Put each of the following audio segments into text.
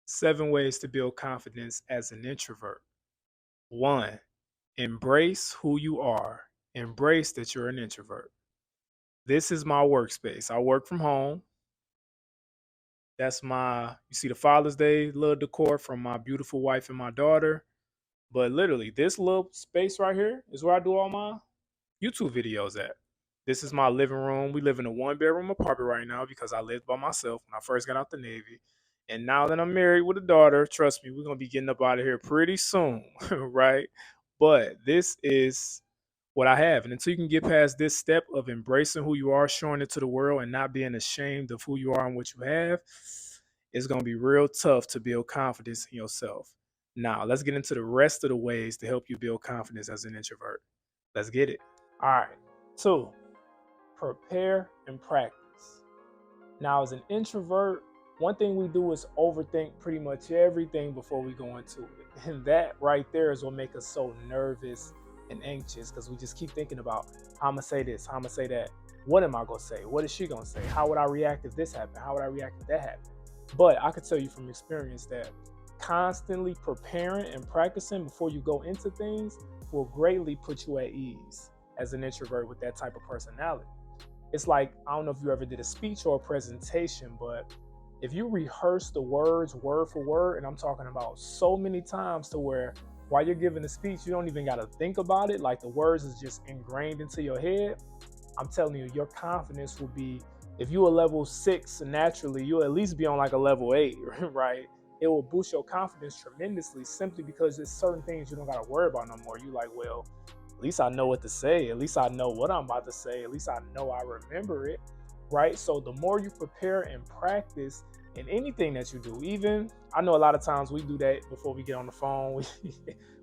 7 ways to build confidence as an introvert. 1, embrace who you are. Embrace that you're an introvert. This is my workspace. I work from home. You see the Father's Day little decor from my beautiful wife and my daughter. But literally, this little space right here is where I do all my YouTube videos at. This is my living room. We live in a 1 bedroom apartment right now because I lived by myself when I first got out the Navy. And now that I'm married with a daughter, trust me, we're gonna be getting up out of here pretty soon, right? But this is what I have. And until you can get past this step of embracing who you are, showing it to the world, and not being ashamed of who you are and what you have, it's gonna be real tough to build confidence in yourself. Now, let's get into the rest of the ways to help you build confidence as an introvert. Let's get it. All right. 2, prepare and practice. Now, as an introvert, one thing we do is overthink pretty much everything before we go into it. And that right there is what makes us so nervous and anxious because we just keep thinking about how I'm going to say this, how I'm going to say that. What am I going to say? What is she going to say? How would I react if this happened? How would I react if that happened? But I could tell you from experience that constantly preparing and practicing before you go into things will greatly put you at ease as an introvert with that type of personality. It's like, I don't know if you ever did a speech or a presentation, but if you rehearse the words word for word, and I'm talking about so many times to where while you're giving the speech, you don't even got to think about it, like the words is just ingrained into your head, I'm telling you, your confidence will be, if you a level 6 naturally, you'll at least be on like a level 8, right? It will boost your confidence tremendously simply because there's certain things you don't got to worry about no more. You like, well, at least I know what to say. At least I know what I'm about to say. At least I know I remember it, right? So the more you prepare and practice in anything that you do, even I know a lot of times we do that before we get on the phone.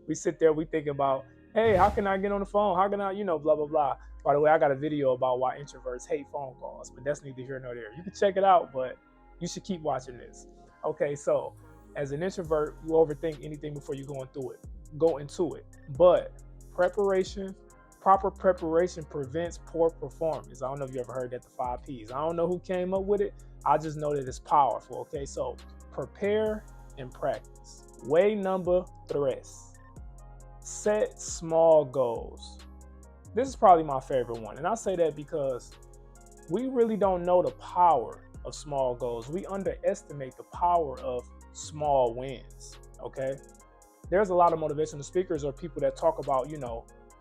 We sit there, we think about, hey, how can I get on the phone? How can I, blah, blah, blah. By the way, I got a video about why introverts hate phone calls, but that's neither here nor there. You can check it out, but you should keep watching this. Okay, so as an introvert, you overthink anything before you go into it. But proper preparation prevents poor performance. I don't know if you ever heard that, the 5 P's. I don't know who came up with it. I just know that it's powerful. Okay, so prepare and practice. Way number 3, set small goals. This is probably my favorite one. And I say that because we really don't know the power of small goals. We underestimate the power of small wins. Okay. There's a lot of motivational speakers or people that talk about,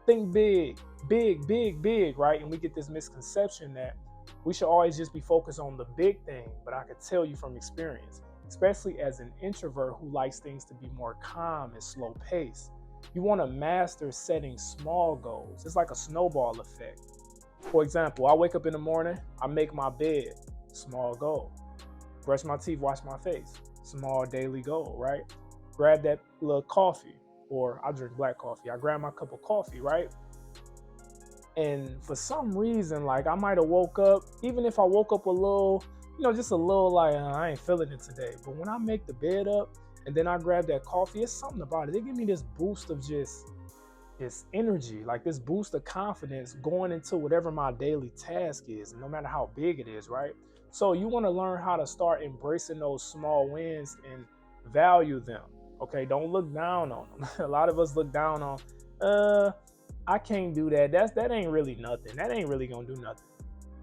think big, big, big, big, right? And we get this misconception that we should always just be focused on the big thing. But I could tell you from experience, especially as an introvert who likes things to be more calm and slow paced, you want to master setting small goals. It's like a snowball effect. For example, I wake up in the morning, I make my bed, small goal. Brush my teeth, wash my face, small daily goal, right? Grab that little coffee, or I drink black coffee. I grab my cup of coffee, right? And for some reason, like I might have woke up, even if I woke up a little, just a little like, I ain't feeling it today. But when I make the bed up and then I grab that coffee, it's something about it. They give me this boost of just this energy, like this boost of confidence going into whatever my daily task is, no matter how big it is, right? So you want to learn how to start embracing those small wins and value them. Okay, don't look down on them. A lot of us look down on, I can't do that. That ain't really nothing. That ain't really gonna do nothing.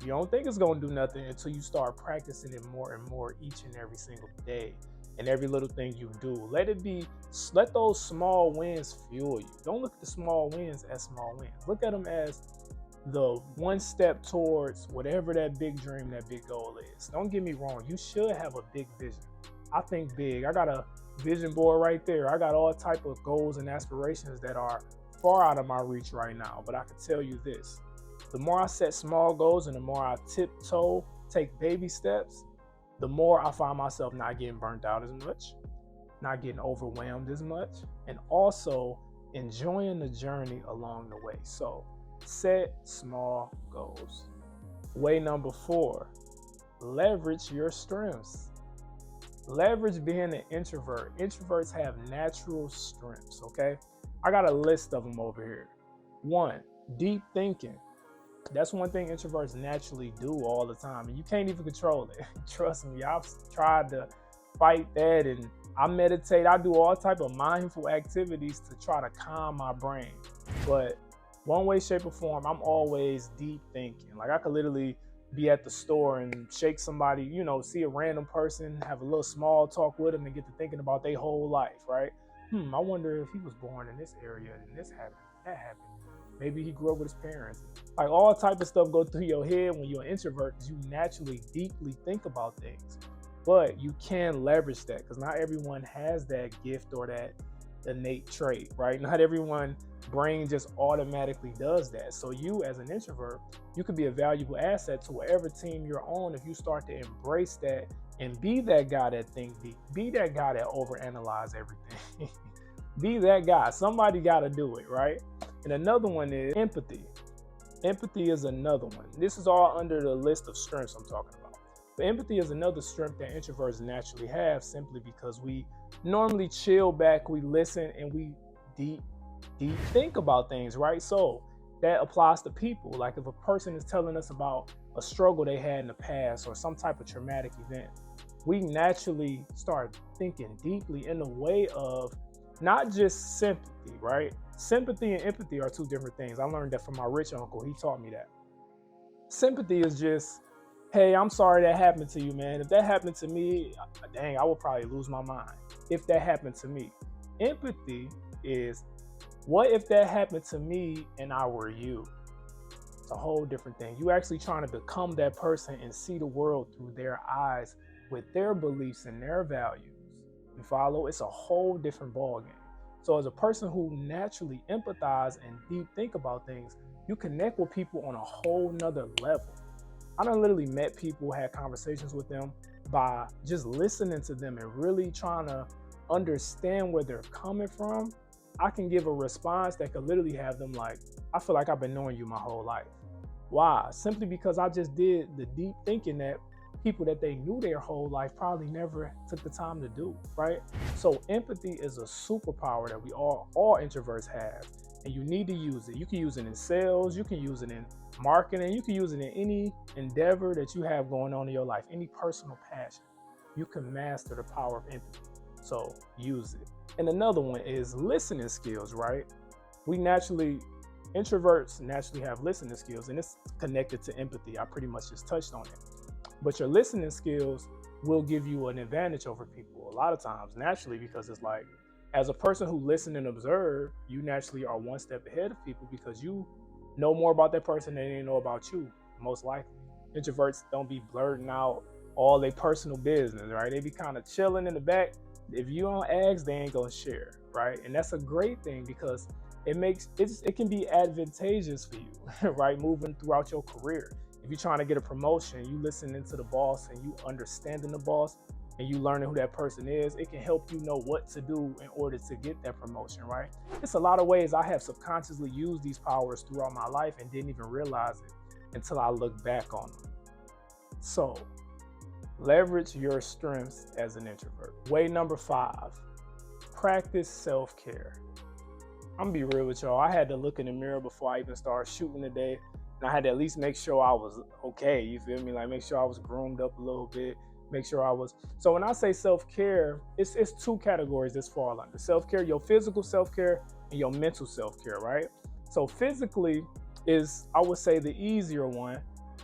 You don't think it's gonna do nothing until you start practicing it more and more each and every single day. And every little thing you do, let those small wins fuel you. Don't look at the small wins as small wins. Look at them as the one step towards whatever that big dream, that big goal is. Don't get me wrong. You should have a big vision. I think big. I got a vision board right there. I got all type of goals and aspirations that are far out of my reach right now. But I can tell you this, the more I set small goals and the more I tiptoe, take baby steps, the more I find myself not getting burnt out as much, not getting overwhelmed as much, and also enjoying the journey along the way. So set small goals. Way number 4, leverage your strengths. Leverage being an introvert. Introverts have natural strengths, okay? I got a list of them over here. 1, deep thinking. That's one thing introverts naturally do all the time, and you can't even control it. Trust me, I've tried to fight that, and I meditate, I do all type of mindful activities to try to calm my brain. But one way, shape, or form, I'm always deep thinking. Like I could literally be at the store and shake somebody, see a random person, have a little small talk with them and get to thinking about their whole life, right? I wonder if he was born in this area and this happened, that happened. Maybe he grew up with his parents. Like all type of stuff go through your head when you're an introvert because you naturally deeply think about things. But you can leverage that because not everyone has that gift or that innate trait, right? Not everyone brain just automatically does that. So you as an introvert, you could be a valuable asset to whatever team you're on if you start to embrace that and be that guy that think deep, be that guy that overanalyze everything. Be that guy. Somebody got to do it, right? And another one is empathy. Empathy is another one. This is all under the list of strengths I'm talking about. But empathy is another strength that introverts naturally have simply because we normally chill back, we listen, and we deep think about things, right? So that applies to people. Like if a person is telling us about a struggle they had in the past or some type of traumatic event, we naturally start thinking deeply in the way of not just sympathy, right? Sympathy and empathy are two different things. I learned that from my rich uncle. He taught me that. Sympathy is just, hey, I'm sorry that happened to you, man. If that happened to me, dang, I would probably lose my mind if that happened to me. Empathy is, what if that happened to me and I were you? It's a whole different thing. You actually trying to become that person and see the world through their eyes with their beliefs and their values. You follow? It's a whole different ballgame. So as a person who naturally empathize and deep think about things, you connect with people on a whole nother level. I done literally met people, had conversations with them by just listening to them and really trying to understand where they're coming from. I can give a response that could literally have them like, I feel like I've been knowing you my whole life. Why? Simply because I just did the deep thinking that people that they knew their whole life probably never took the time to do, right? So empathy is a superpower that we all introverts have, and you need to use it. You can use it in sales, you can use it in marketing, you can use it in any endeavor that you have going on in your life, any personal passion. You can master the power of empathy. So use it. And another one is listening skills, right? Introverts naturally have listening skills, and it's connected to empathy. I pretty much just touched on it. But your listening skills will give you an advantage over people a lot of times, naturally, because it's like, as a person who listen and observe, you naturally are one step ahead of people because you know more about that person than they know about you, most likely. Introverts don't be blurting out all their personal business, right? They be kind of chilling in the back. If you don't ask, they ain't gonna share, right? And that's a great thing because it can be advantageous for you, right? Moving throughout your career. If you're trying to get a promotion, you listening to the boss and you understanding the boss and you learning who that person is, it can help you know what to do in order to get that promotion, right? It's a lot of ways I have subconsciously used these powers throughout my life and didn't even realize it until I look back on them. So, leverage your strengths as an introvert. Way number 5, practice self-care. I'm gonna be real with y'all. I had to look in the mirror before I even started shooting today. And I had to at least make sure I was okay, you feel me? Like make sure I was groomed up a little bit, make sure I was. So when I say self-care, it's 2 categories this fall under. Self-care, your physical self-care and your mental self-care, right? So physically is, I would say, the easier one.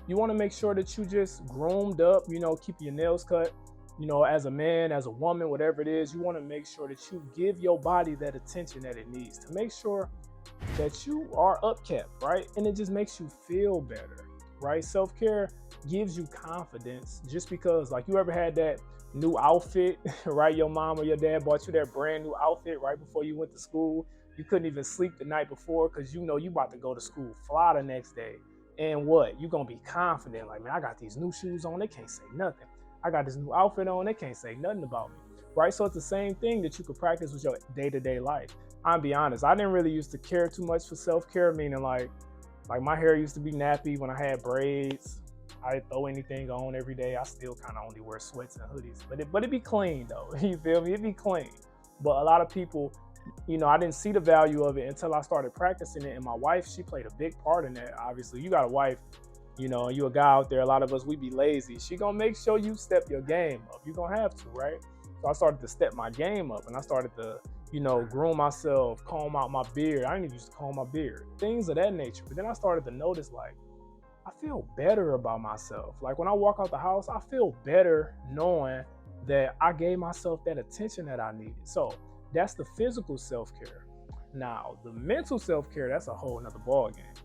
You wanna make sure that you just groomed up, keep your nails cut, as a man, as a woman, whatever it is, you wanna make sure that you give your body that attention that it needs to make sure that you are upkept, right? And it just makes you feel better, right? Self-care gives you confidence just because, like, you ever had that new outfit, right? Your mom or your dad bought you that brand new outfit right before you went to school. You couldn't even sleep the night before because you about to go to school, fly the next day. And what? You're going to be confident. Like, man, I got these new shoes on. They can't say nothing. I got this new outfit on. They can't say nothing about me, right? So it's the same thing that you could practice with your day-to-day life. I'll be honest, I didn't really used to care too much for self-care, meaning like my hair used to be nappy when I had braids. I didn't throw anything on every day. I still kind of only wear sweats and hoodies, but it be clean though. You feel me? It be clean. But a lot of people, I didn't see the value of it until I started practicing it. And my wife, she played a big part in that. Obviously, you got a wife, and you a guy out there. A lot of us, we be lazy. She gonna make sure you step your game up. You gonna have to, right? So I started to step my game up, and I started to, groom myself, comb out my beard. I didn't even used to comb my beard, things of that nature. But then I started to notice, like, I feel better about myself. Like when I walk out the house, I feel better knowing that I gave myself that attention that I needed. So that's the physical self-care. Now, the mental self-care, that's a whole nother ballgame.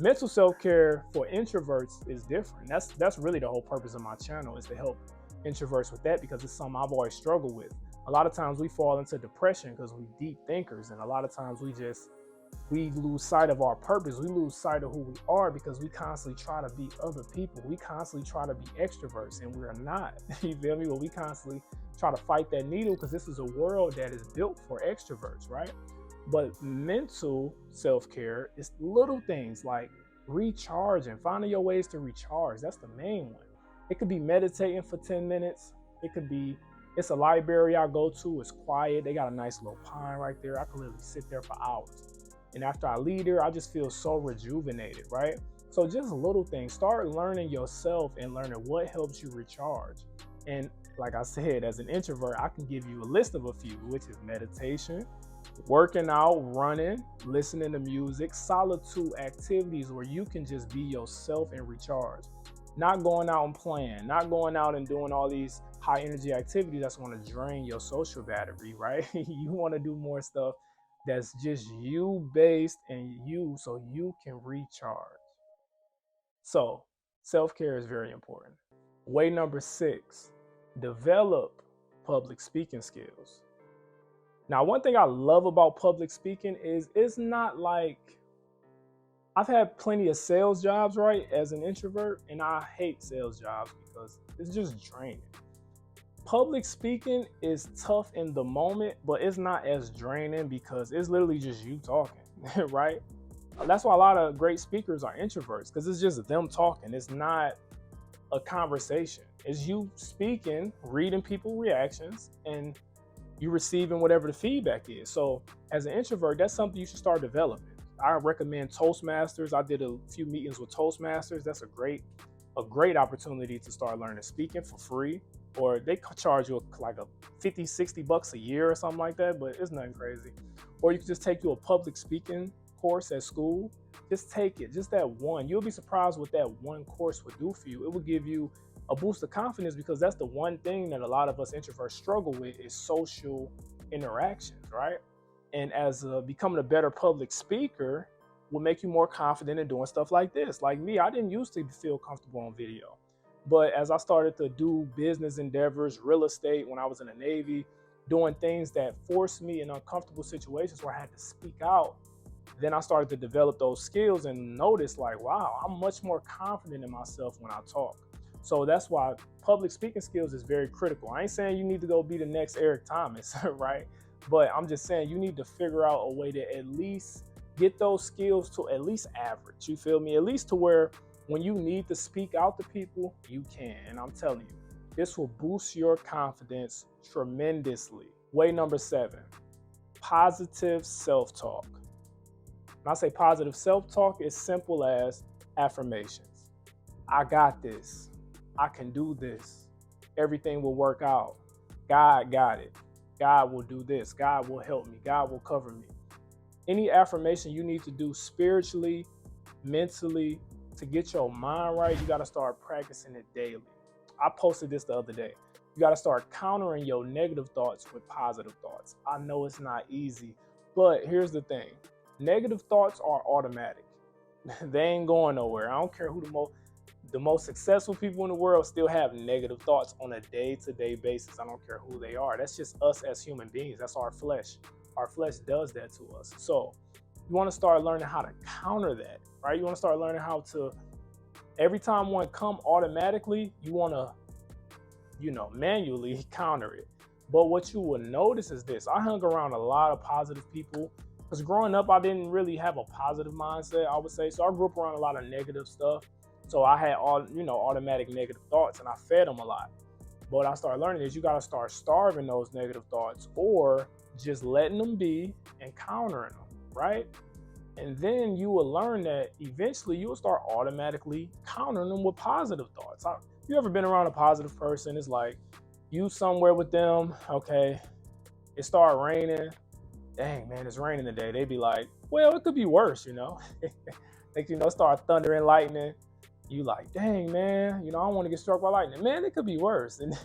Mental self-care for introverts is different. That's really the whole purpose of my channel, is to help introverts with that, because it's something I've always struggled with. A lot of times we fall into depression because we're deep thinkers, and a lot of times we lose sight of our purpose. We lose sight of who we are because we constantly try to be other people. We constantly try to be extroverts, and we're not. You feel me? Well, we constantly try to fight that needle because this is a world that is built for extroverts, right? But mental self-care is little things like recharging, finding your ways to recharge. That's the main one. It could be meditating for 10 minutes. It's a library I go to. It's quiet. They got a nice little pine right there. I can literally sit there for hours. And after I leave there, I just feel so rejuvenated, right? So just little things. Start learning yourself and learning what helps you recharge. And like I said, as an introvert, I can give you a list of a few, which is meditation, working out, running, listening to music, solitude activities where you can just be yourself and recharge. Not going out and playing, not going out and doing all these high energy activities that's going to drain your social battery, right? You want to do more stuff that's just you based and you, so you can recharge. So self-care is very important. Way number 6, develop public speaking skills. Now, one thing I love about public speaking is it's not like, I've had plenty of sales jobs, right, as an introvert, and I hate sales jobs because it's just draining. Public speaking is tough in the moment, but it's not as draining because it's literally just you talking, right? That's why a lot of great speakers are introverts, because it's just them talking. It's not a conversation. It's you speaking, reading people's reactions, and you receiving whatever the feedback is. So as an introvert, that's something you should start developing. I recommend Toastmasters. I did a few meetings with Toastmasters. That's a great opportunity to start learning speaking for free, or they charge you like a 50, 60 bucks a year or something like that, but it's nothing crazy. Or you can just take you a public speaking course at school. Just take it, just that one. You'll be surprised what that one course would do for you. It will give you a boost of confidence, because that's the one thing that a lot of us introverts struggle with, is social interactions, right? And as becoming a better public speaker will make you more confident in doing stuff like this. Like me, I didn't used to feel comfortable on video. But as I started to do business endeavors, real estate, when I was in the Navy, doing things that forced me in uncomfortable situations where I had to speak out, then I started to develop those skills and notice, like, wow, I'm much more confident in myself when I talk. So that's why public speaking skills is very critical. I ain't saying you need to go be the next Eric Thomas, right? But I'm just saying you need to figure out a way to at least get those skills to at least average. You feel me? At least to where when you need to speak out to people, you can. And I'm telling you, this will boost your confidence tremendously. Way number 7, positive self-talk. When I say positive self-talk, it's simple as affirmations. I got this. I can do this. Everything will work out. God got it. God will do this. God will help me. God will cover me. Any affirmation you need to do spiritually, mentally, to get your mind right, you got to start practicing it daily. I posted this the other day. You got to start countering your negative thoughts with positive thoughts. I know it's not easy, but here's the thing. Negative thoughts are automatic. They ain't going nowhere. I don't care who the most successful people in the world still have negative thoughts on a day-to-day basis. I don't care who they are. That's just us as human beings. That's our flesh. Our flesh does that to us. So you want to start learning how to counter that, right? You want to start learning how to, every time one come automatically, you want to, manually counter it. But what you will notice is this. I hung around a lot of positive people, because growing up, I didn't really have a positive mindset, I would say. So I grew up around a lot of negative stuff. So I had automatic negative thoughts, and I fed them a lot. But what I started learning is you got to start starving those negative thoughts, or just letting them be and countering them, right? And then you will learn that eventually you will start automatically countering them with positive thoughts. You ever been around a positive person? It's like You somewhere with them, okay, it start raining. Dang, man, it's raining today. They be like, well, it could be worse, you know. Like, start thunder and lightning. You like, dang, man, I don't want to get struck by lightning. Man, it could be worse. And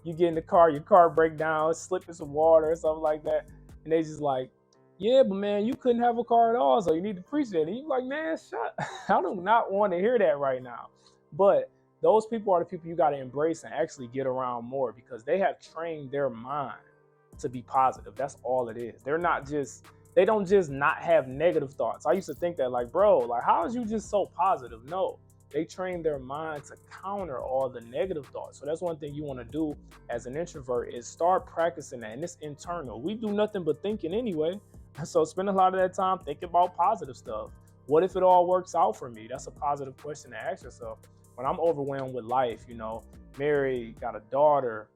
you get in the car, your car break down, slip in some water or something like that. And they just like, yeah, but man, you couldn't have a car at all, so you need to appreciate it. And you like, man, shut. I do not want to hear that right now. But those people are the people you got to embrace and actually get around more because they have trained their mind to be positive. That's all it is. They don't just not have negative thoughts. I used to think that like, bro, like how is you just so positive? No, they train their mind to counter all the negative thoughts. So that's one thing you want to do as an introvert is start practicing that. And it's internal. We do nothing but thinking anyway. So spend a lot of that time thinking about positive stuff. What if it all works out for me? That's a positive question to ask yourself. When I'm overwhelmed with life, married, got a daughter,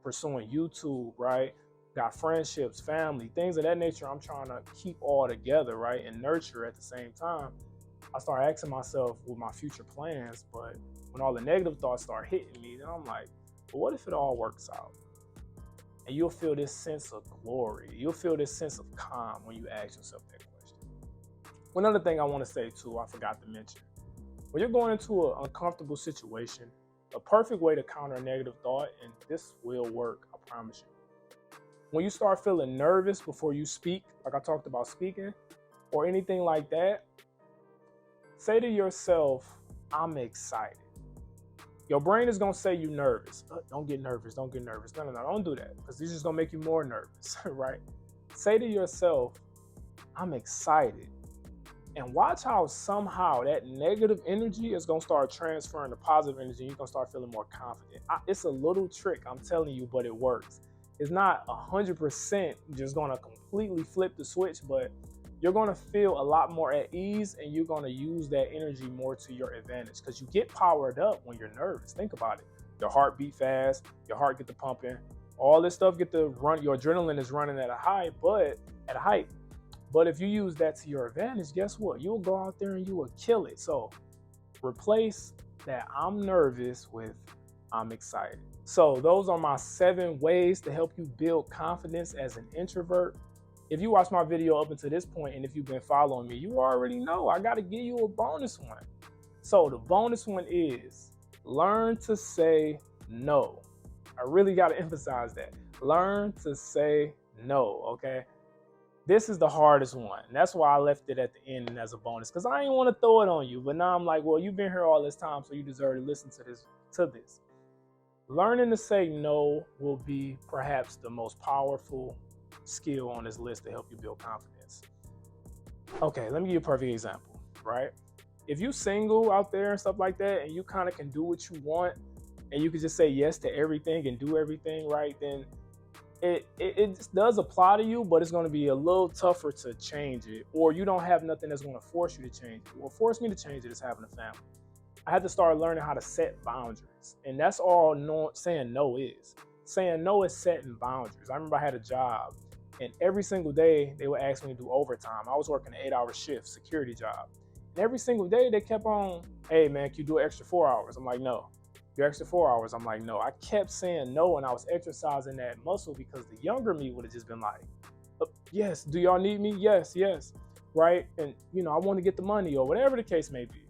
pursuing YouTube, right? Got friendships, family, things of that nature I'm trying to keep all together, right? And nurture at the same time. I start asking myself with my future plans, but when all the negative thoughts start hitting me, then I'm like, well, what if it all works out? And you'll feel this sense of glory. You'll feel this sense of calm when you ask yourself that question. One other thing I want to say too, I forgot to mention. When you're going into an uncomfortable situation, a perfect way to counter a negative thought, and this will work, I promise you. When you start feeling nervous before you speak, like I talked about speaking, or anything like that, say to yourself, I'm excited. Your brain is going to say you're nervous. Don't get nervous. Don't get nervous. No, don't do that because this is going to make you more nervous, right? Say to yourself, I'm excited. And watch how somehow that negative energy is going to start transferring to positive energy. And you're going to start feeling more confident. It's a little trick, I'm telling you, but it works. It's not 100% just going to completely flip the switch, but you're going to feel a lot more at ease and you're going to use that energy more to your advantage because you get powered up when you're nervous. Think about it. Your heart beat fast, your heart get to pumping, all this stuff get to run, your adrenaline is running at a height. But if you use that to your advantage, guess what? You'll go out there and you will kill it. So replace that I'm nervous with I'm excited. So those are my 7 ways to help you build confidence as an introvert. If you watched my video up until this point, and if you've been following me, you already know I got to give you a bonus one. So the bonus one is learn to say no. I really got to emphasize that. Learn to say no, okay? This is the hardest one. And that's why I left it at the end and as a bonus because I didn't want to throw it on you. But now I'm like, well, you've been here all this time, so you deserve to listen to this. Learning to say no will be perhaps the most powerful skill on this list to help you build confidence. Okay, let me give you a perfect example, right? If you're single out there and stuff like that, and you kind of can do what you want, and you can just say yes to everything and do everything, right? Then it just does apply to you, but it's going to be a little tougher to change it, or you don't have nothing that's going to force you to change it. What forced me to change it is having a family. I had to start learning how to set boundaries, and that's all saying no is. Saying no is setting boundaries. I remember I had a job, and every single day they would ask me to do overtime. I was working an 8-hour shift, security job. And every single day they kept on, hey man, can you do an extra 4 hours? I'm like, no. Your extra 4 hours? I'm like, no. I kept saying no, and I was exercising that muscle because the younger me would have just been like, yes, do y'all need me? Yes, right? And I want to get the money or whatever the case may be.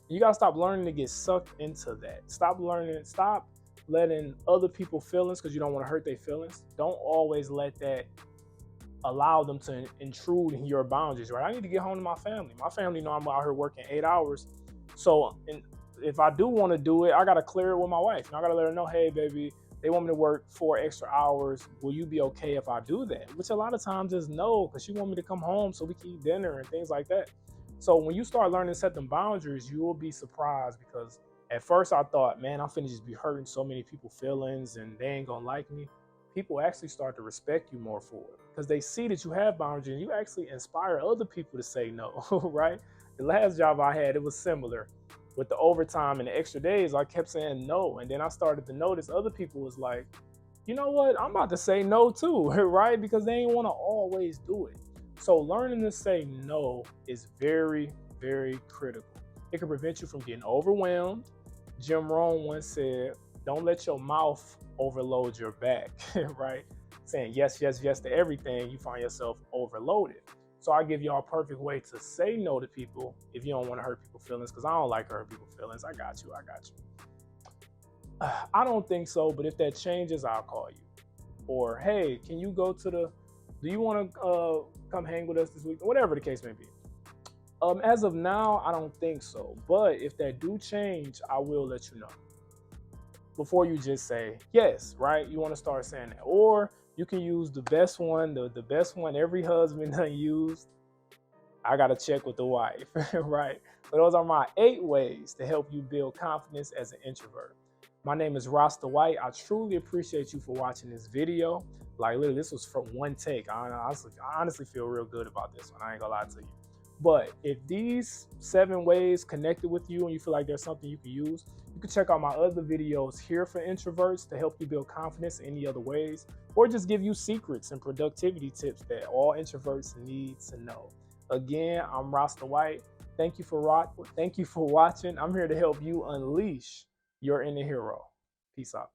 You got to stop learning to get sucked into that. Stop letting other people feelings because you don't want to hurt their feelings. Don't always let that allow them to intrude in your boundaries, right? I need to get home to my family. My family know I'm out here working 8 hours. So if I do want to do it, I got to clear it with my wife. And I got to let her know, hey, baby, they want me to work 4 extra hours. Will you be okay if I do that? Which a lot of times is no, because she want me to come home so we can eat dinner and things like that. So when you start learning to set them boundaries, you will be surprised because at first I thought, man, I'm finna just be hurting so many people's feelings and they ain't gonna like me. People actually start to respect you more for it because they see that you have boundaries and you actually inspire other people to say no, right? The last job I had, it was similar. With the overtime and the extra days, I kept saying no. And then I started to notice other people was like, you know what? I'm about to say no too, right? Because they ain't want to always do it. So learning to say no is very, very critical. It can prevent you from getting overwhelmed. Jim Rohn once said, don't let your mouth overload your back, right? Saying yes, yes, yes to everything, you find yourself overloaded. So I give y'all a perfect way to say no to people if you don't want to hurt people's feelings, because I don't like hurt people's feelings. I got you. I got you. I don't think so, but if that changes, I'll call you. Or hey, can you go to the? Do you want to come hang with us this week? Whatever the case may be. As of now, I don't think so. But if that do change, I will let you know. Before you just say yes, right? You want to start saying that. Or you can use the best one, the best one every husband done used. I got to check with the wife, right? So those are my 8 ways to help you build confidence as an introvert. My name is Rasta White. I truly appreciate you for watching this video. Like literally, this was from one take. I honestly feel real good about this one. I ain't gonna lie to you. But if these 7 ways connected with you and you feel like there's something you can use, you can check out my other videos here for introverts to help you build confidence in any other ways, or just give you secrets and productivity tips that all introverts need to know. Again, I'm Rasta White. Thank you for watching. I'm here to help you unleash your inner hero. Peace out.